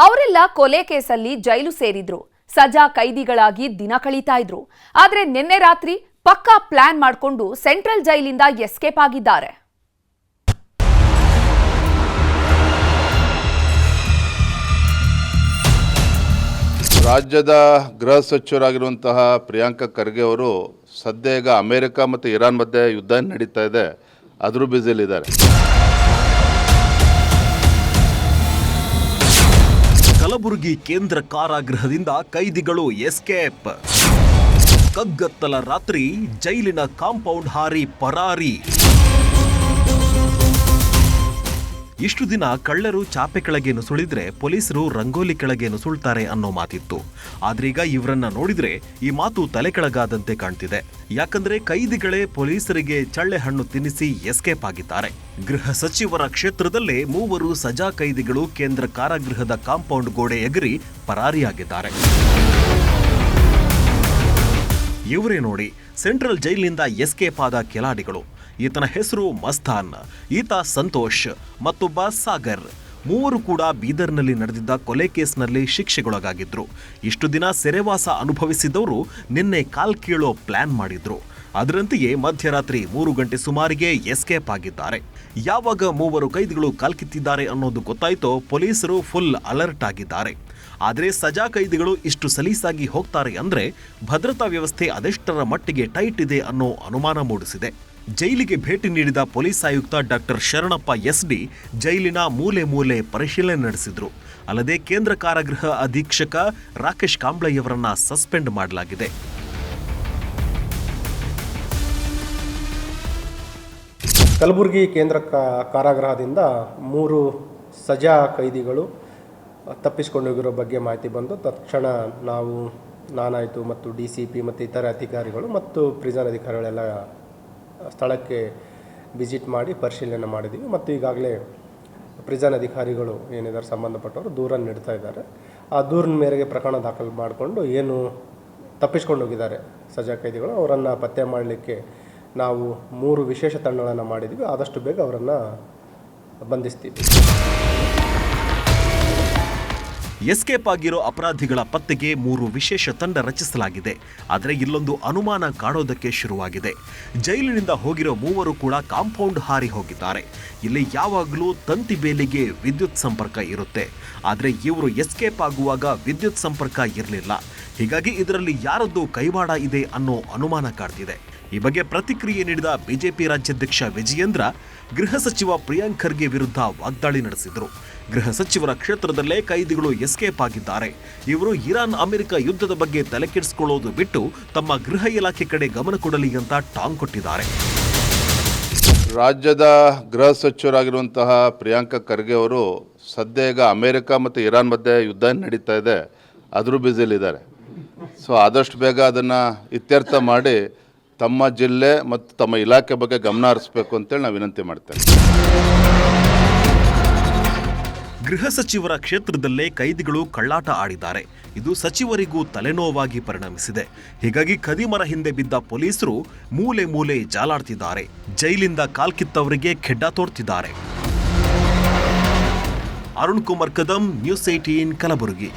ಅವರೆಲ್ಲ ಕೊಲೆ ಕೇಸಲ್ಲಿ ಜೈಲು ಸೇರಿದ್ರು, ಸಜಾ ಕೈದಿಗಳಾಗಿ ದಿನ ಕಳೀತಾ ಇದ್ರು. ಆದ್ರೆ ನಿನ್ನೆ ರಾತ್ರಿ ಪಕ್ಕಾ ಪ್ಲಾನ್ ಮಾಡಿಕೊಂಡು ಸೆಂಟ್ರಲ್ ಜೈಲಿಂದ ಎಸ್ಕೇಪ್ ಆಗಿದ್ದಾರೆ. ರಾಜ್ಯದ ಗೃಹ ಸಚಿವರಾಗಿರುವಂತಹ ಪ್ರಿಯಾಂಕ ಖರ್ಗೆ ಅವರು ಸದ್ಯ ಈಗ ಅಮೆರಿಕ ಮತ್ತು ಇರಾನ್ ಮಧ್ಯೆ ಯುದ್ಧ ನಡೀತಾ ಇದೆ, ಅದ್ರ ಬ್ಯುಸಿಯಲ್ಲಿದ್ದಾರೆ. ಕಲಬುರಗಿ ಕೇಂದ್ರ ಕಾರಾಗೃಹದಿಂದ ಕೈದಿಗಳು ಎಸ್ಕೇಪ್. ಕಗ್ಗತ್ತಲ ರಾತ್ರಿ ಜೈಲಿನ ಕಾಂಪೌಂಡ್ ಹಾರಿ ಪರಾರಿ. ಇಷ್ಟು ದಿನ ಕಳ್ಳರು ಚಾಪೆ ಕೆಳಗೆ ನುಸುಳಿದ್ರೆ ಪೊಲೀಸರು ರಂಗೋಲಿ ಕೆಳಗೆ ನುಸುಳ್ತಾರೆ ಅನ್ನೋ ಮಾತಿತ್ತು. ಆದ್ರೀಗ ಇವರನ್ನ ನೋಡಿದ್ರೆ ಈ ಮಾತು ತಲೆ ಕೆಳಗಾದಂತೆ ಕಾಣ್ತಿದೆ. ಯಾಕಂದ್ರೆ ಕೈದಿಗಳೇ ಪೊಲೀಸರಿಗೆ ಚಳ್ಳೆ ಹಣ್ಣು ತಿನ್ನಿಸಿ ಎಸ್ಕೇಪ್ ಆಗಿದ್ದಾರೆ. ಗೃಹ ಸಚಿವರ ಕ್ಷೇತ್ರದಲ್ಲೇ 3 ಸಜಾ ಕೈದಿಗಳು ಕೇಂದ್ರ ಕಾರಾಗೃಹದ ಕಾಂಪೌಂಡ್ ಗೋಡೆ ಎಗರಿ ಪರಾರಿಯಾಗಿದ್ದಾರೆ. ಇವರೇ ನೋಡಿ ಸೆಂಟ್ರಲ್ ಜೈಲಿನಿಂದ ಎಸ್ಕೇಪ್ ಆದ ಕೆಲಾಡಿಗಳು. ಈತನ ಹೆಸರು ಮಸ್ತಾನ್, ಈತ ಸಂತೋಷ್, ಮತ್ತೊಬ್ಬ ಸಾಗರ್. 3 ಕೂಡ ಬೀದರ್ನಲ್ಲಿ ನಡೆದಿದ್ದ ಕೊಲೆ ಕೇಸ್ನಲ್ಲಿ ಶಿಕ್ಷೆಗೊಳಗಾಗಿದ್ರು. ಇಷ್ಟು ದಿನ ಸೆರೆವಾಸ ಅನುಭವಿಸಿದವರು ನಿನ್ನೆ ಕಾಲ್ ಕೀಳೋ ಪ್ಲಾನ್ ಮಾಡಿದ್ರು. ಅದರಂತೆಯೇ ಮಧ್ಯರಾತ್ರಿ 3 ಗಂಟೆ ಸುಮಾರಿಗೆ ಎಸ್ಕೇಪ್ ಆಗಿದ್ದಾರೆ. ಯಾವಾಗ 3 ಕೈದಿಗಳು ಕಾಲ್ಕಿತ್ತಿದ್ದಾರೆ ಅನ್ನೋದು ಗೊತ್ತಾಯ್ತೋ ಪೊಲೀಸರು ಫುಲ್ ಅಲರ್ಟ್ ಆಗಿದ್ದಾರೆ. ಆದರೆ ಸಜಾ ಕೈದಿಗಳು ಇಷ್ಟು ಸಲೀಸಾಗಿ ಹೋಗ್ತಾರೆ ಅಂದ್ರೆ ಭದ್ರತಾ ವ್ಯವಸ್ಥೆ ಅದೆಷ್ಟರ ಮಟ್ಟಿಗೆ ಟೈಟ್ ಇದೆ ಅನ್ನೋ ಅನುಮಾನ ಮೂಡಿಸಿದೆ. ಜೈಲಿಗೆ ಭೇಟಿ ನೀಡಿದ ಪೊಲೀಸ್ ಆಯುಕ್ತ ಡಾಕ್ಟರ್ ಶರಣಪ್ಪ ಎಸ್ಡಿ ಜೈಲಿನ ಮೂಲೆ ಮೂಲೆ ಪರಿಶೀಲನೆ ನಡೆಸಿದ್ರು. ಅಲ್ಲದೆ ಕೇಂದ್ರ ಕಾರಾಗೃಹ ಅಧೀಕ್ಷಕ ರಾಕೇಶ್ ಕಾಂಬ್ಳೆಯವರನ್ನ ಸಸ್ಪೆಂಡ್ ಮಾಡಲಾಗಿದೆ. ಕಲಬುರಗಿ ಕೇಂದ್ರ ಕಾರಾಗೃಹದಿಂದ 3 ಸಜಾ ಕೈದಿಗಳು ತಪ್ಪಿಸಿಕೊಂಡೋಗಿರೋ ಬಗ್ಗೆ ಮಾಹಿತಿ ಬಂದು ತಕ್ಷಣ ನಾನಾಯಿತು ಮತ್ತು DCP ಮತ್ತು ಇತರ ಅಧಿಕಾರಿಗಳು ಮತ್ತು ಪ್ರಿಸನ್ ಅಧಿಕಾರಿಗಳೆಲ್ಲ ಸ್ಥಳಕ್ಕೆ ವಿಸಿಟ್ ಮಾಡಿ ಪರಿಶೀಲನೆ ಮಾಡಿದ್ದೀವಿ. ಮತ್ತು ಈಗಾಗಲೇ ಪ್ರಿಸನ್ ಅಧಿಕಾರಿಗಳು ಏನಿದ್ದಾರೆ ಸಂಬಂಧಪಟ್ಟವರು ದೂರನ್ನು ನೀಡ್ತಾ ಇದ್ದಾರೆ. ಆ ದೂರಿನ ಮೇರೆಗೆ ಪ್ರಕರಣ ದಾಖಲು ಮಾಡಿಕೊಂಡು ಏನು ತಪ್ಪಿಸ್ಕೊಂಡೋಗಿದ್ದಾರೆ ಸಜಾ ಕೈದಿಗಳು ಅವರನ್ನು ಪತ್ತೆ ಮಾಡಲಿಕ್ಕೆ ನಾವು 3 ವಿಶೇಷ ತಂಡಗಳನ್ನು ಮಾಡಿದ್ದೀವಿ. ಆದಷ್ಟು ಬೇಗ ಅವರನ್ನು ಬಂಧಿಸ್ತೀವಿ. ಎಸ್ಕೇಪ್ ಆಗಿರೋ ಅಪರಾಧಿಗಳ ಪತ್ತೆಗೆ 3 ವಿಶೇಷ ತಂಡ ರಚಿಸಲಾಗಿದೆ. ಆದರೆ ಇಲ್ಲೊಂದು ಅನುಮಾನ ಕಾಡೋದಕ್ಕೆ ಶುರುವಾಗಿದೆ. ಜೈಲಿನಿಂದ ಹೋಗಿರೋ 3 ಕೂಡ ಕಾಂಪೌಂಡ್ ಹಾರಿ ಹೋಗಿದ್ದಾರೆ. ಇಲ್ಲಿ ಯಾವಾಗಲೂ ತಂತಿ ಬೇಲಿಗೆ ವಿದ್ಯುತ್ ಸಂಪರ್ಕ ಇರುತ್ತೆ. ಆದರೆ ಇವರು ಎಸ್ಕೇಪ್ ಆಗುವಾಗ ವಿದ್ಯುತ್ ಸಂಪರ್ಕ ಇರಲಿಲ್ಲ. ಹೀಗಾಗಿ ಇದರಲ್ಲಿ ಯಾರದ್ದು ಕೈವಾಡ ಇದೆ ಅನ್ನೋ ಅನುಮಾನ ಕಾಡ್ತಿದೆ. ಈ ಬಗ್ಗೆ ಪ್ರತಿಕ್ರಿಯೆ ನೀಡಿದ ಬಿಜೆಪಿ ರಾಜ್ಯಾಧ್ಯಕ್ಷ ವಿಜಯೇಂದ್ರ ಗೃಹ ಸಚಿವ ಪ್ರಿಯಾಂಕ್ ಖರ್ಗೆ ವಿರುದ್ಧ ವಾಗ್ದಾಳಿ ನಡೆಸಿದರು. ಗೃಹ ಸಚಿವರ ಕ್ಷೇತ್ರದಲ್ಲೇ ಕೈದಿಗಳು ಎಸ್ಕೇಪ್ ಆಗಿದ್ದಾರೆ. ಇವರು ಇರಾನ್ ಅಮೆರಿಕ ಯುದ್ಧದ ಬಗ್ಗೆ ತಲೆಕೆಡಿಸಿಕೊಳ್ಳೋದು ಬಿಟ್ಟು ತಮ್ಮ ಗೃಹ ಇಲಾಖೆ ಕಡೆ ಗಮನ ಕೊಡಲಿ ಅಂತ ಟಾಂಗ್ ಕೊಟ್ಟಿದ್ದಾರೆ. ರಾಜ್ಯದ ಗೃಹ ಸಚಿವರಾಗಿರುವಂತಹ ಪ್ರಿಯಾಂಕ ಖರ್ಗೆ ಅವರು ಸದ್ಯ ಈಗ ಅಮೆರಿಕ ಮತ್ತು ಇರಾನ್ ಮಧ್ಯೆ ಯುದ್ಧ ನಡೀತಾ ಇದೆ, ಅದ್ರ ಬ್ಯುಸಿಯಲ್ಲಿದ್ದಾರೆ. ಸೊ ಆದಷ್ಟು ಬೇಗ ಅದನ್ನು ಇತ್ಯರ್ಥ ಮಾಡಿ ತಮ್ಮ ಜಿಲ್ಲೆ ಮತ್ತು ತಮ್ಮ ಇಲಾಖೆ ಬಗ್ಗೆ ಗಮನ ಹರಿಸಬೇಕು ಅಂತೇಳಿ ನಾವು ವಿನಂತಿ ಮಾಡ್ತೇವೆ. ಗೃಹ ಸಚಿವರ ಕ್ಷೇತ್ರದಲ್ಲೇ ಕೈದಿಗಳು ಕಳ್ಳಾಟ ಆಡಿದ್ದಾರೆ. ಇದು ಸಚಿವರಿಗೂ ತಲೆನೋವಾಗಿ ಪರಿಣಮಿಸಿದೆ. ಹೀಗಾಗಿ ಖದೀಮರ ಹಿಂದೆ ಬಿದ್ದ ಪೊಲೀಸರು ಮೂಲೆ ಮೂಲೆ ಜಾಲಾಡ್ತಿದ್ದಾರೆ. ಜೈಲಿಂದ ಕಾಲ್ಕಿತ್ತವರಿಗೆ ಖೆಡ್ಡ ತೋರ್ತಿದ್ದಾರೆ. ಅರುಣ್ ಕುಮಾರ್ ಕದಂ, ನ್ಯೂಸ್ 18 ಕಲಬುರಗಿ.